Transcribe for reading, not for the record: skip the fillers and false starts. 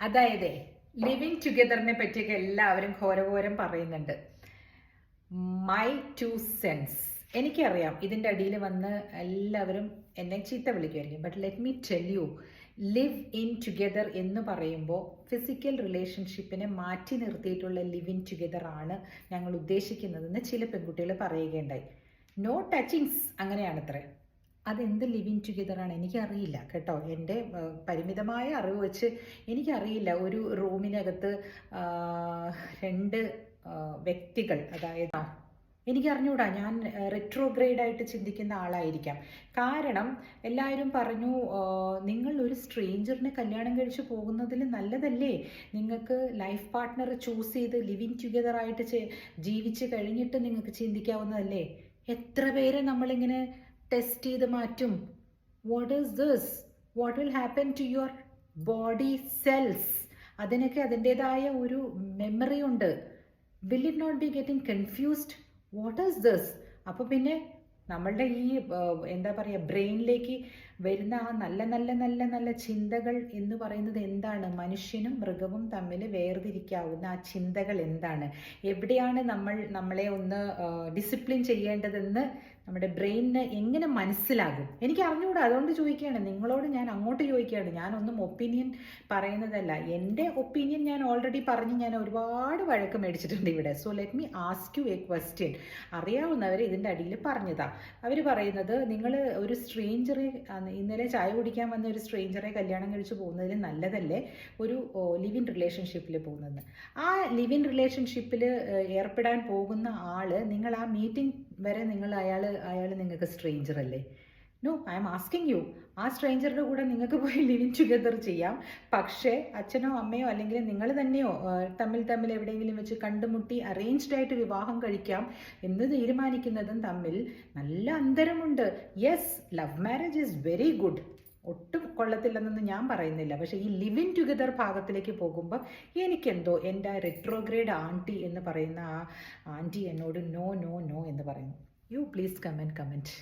അതായത് ലിവിങ് ടുഗദറിനെ പറ്റിയൊക്കെ എല്ലാവരും ഘോരഘോരം പറയുന്നുണ്ട്. മൈ ടു സെൻസ്, എനിക്കറിയാം ഇതിൻ്റെ അടിയിൽ വന്ന് എല്ലാവരും എന്നെ ചീത്ത വിളിക്കുമായിരിക്കും. But let me tell you, live in together എന്ന് പറയുമ്പോൾ ഫിസിക്കൽ റിലേഷൻഷിപ്പിനെ മാറ്റി നിർത്തിയിട്ടുള്ള ലിവ് ഇൻ ടുഗദർ ആണ് ഞങ്ങൾ ഉദ്ദേശിക്കുന്നതെന്ന് ചില പെൺകുട്ടികൾ പറയുകയുണ്ടായി. നോ ടച്ചിങ്സ് അങ്ങനെയാണത്രേ. അതെന്ത് ലിവിങ് ടുഗദറാണ് എനിക്കറിയില്ല കേട്ടോ. എൻ്റെ പരിമിതമായ അറിവ് വെച്ച് എനിക്കറിയില്ല. ഒരു റൂമിനകത്ത് രണ്ട് വ്യക്തികൾ, അതായത് എനിക്കറിഞ്ഞൂടാ, ഞാൻ റെട്രോഗ്രേഡായിട്ട് ചിന്തിക്കുന്ന ആളായിരിക്കാം. കാരണം എല്ലാവരും പറഞ്ഞു, നിങ്ങൾ ഒരു സ്ട്രേഞ്ചറിനെ കല്യാണം കഴിച്ച് പോകുന്നതിൽ നല്ലതല്ലേ, നിങ്ങൾക്ക് ലൈഫ് പാർട്ട്ണർ ചൂസ് ചെയ്ത് ലിവിങ് ടുഗദറായിട്ട് ജീവിച്ച് കഴിഞ്ഞിട്ട് നിങ്ങൾക്ക് ചിന്തിക്കാവുന്നതല്ലേ. എത്ര പേരെ നമ്മളിങ്ങനെ ടെസ്റ്റ് ചെയ്ത് മാറ്റും. What is this? What will happen to your body cells? അതിനൊക്കെ അതിൻ്റെതായ ഒരു മെമ്മറി ഉണ്ട്. Will it not be getting confused? What is this? അപ്പോൾ പിന്നെ നമ്മളുടെ ഈ എന്താ പറയുക, ബ്രെയിനിലേക്ക് വരുന്ന ആ നല്ല നല്ല നല്ല നല്ല ചിന്തകൾ എന്ന് പറയുന്നത് എന്താണ്? മനുഷ്യനും മൃഗവും തമ്മിൽ വേർതിരിക്കാവുന്ന ആ ചിന്തകൾ എന്താണ്? എവിടെയാണ് നമ്മളെ ഒന്ന് ഡിസിപ്ലിൻ ചെയ്യേണ്ടതെന്ന് നമ്മുടെ ബ്രെയിനിന് എങ്ങനെ മനസ്സിലാകും? എനിക്ക് അറിഞ്ഞുകൂടാ, അതുകൊണ്ട് ചോദിക്കുകയാണ് നിങ്ങളോട്. ഞാൻ അങ്ങോട്ട് ചോദിക്കുകയാണ്. ഞാനൊന്നും ഒപ്പീനിയൻ പറയുന്നതല്ല. എൻ്റെ ഒപ്പീനിയൻ ഞാൻ ഓൾറെഡി പറഞ്ഞ് ഞാൻ ഒരുപാട് വഴക്ക് മേടിച്ചിട്ടുണ്ട് ഇവിടെ. So let me ask you A question. അറിയാവുന്നവർ ഇതിൻ്റെ അടിയിൽ പറഞ്ഞതാ. അവർ പറയുന്നത്, നിങ്ങൾ ഒരു സ്ട്രേഞ്ചറെ, ഇന്നലെ ചായ കുടിക്കാൻ വന്ന ഒരു സ്ട്രേഞ്ചറെ കല്യാണം കഴിച്ച് പോകുന്നതിൽ നല്ലതല്ലേ ഒരു ലിവ് ഇൻ റിലേഷൻഷിപ്പിൽ പോകുന്നത്? ആ ലിവ് ഇൻ റിലേഷൻഷിപ്പിൽ ഏർപ്പെടാൻ പോകുന്ന ആള്, നിങ്ങൾ ആ മീറ്റിംഗ് വരെ അയാൾ നിങ്ങൾക്ക് സ്ട്രേഞ്ചർ അല്ലേ? No, I am asking you. ആ സ്ട്രേഞ്ചറുടെ കൂടെ നിങ്ങൾക്ക് പോയി ലിവിങ് ടുഗദർ ചെയ്യാം. പക്ഷേ അച്ഛനോ അമ്മയോ അല്ലെങ്കിൽ നിങ്ങൾ തന്നെയോ തമ്മിൽ എവിടെയെങ്കിലും വെച്ച് കണ്ടുമുട്ടി അറേഞ്ച്ഡ് ആയിട്ട് വിവാഹം കഴിക്കാം എന്ന് തീരുമാനിക്കുന്നതും തമ്മിൽ നല്ല അന്തരമുണ്ട്. Yes, love marriage is very good, ഒട്ടും കൊള്ളത്തില്ലെന്നൊന്നും ഞാൻ പറയുന്നില്ല. പക്ഷേ ഈ ലിവിങ് ടുഗദർ ഭാഗത്തിലേക്ക് പോകുമ്പോൾ എനിക്കെന്തോ എൻ്റെ റെട്രോഗ്രേഡ് ആൻറ്റി എന്ന് പറയുന്ന ആ ആൻറ്റി എന്നോട് നോ നോ നോ എന്ന് പറയുന്നു. You please comment.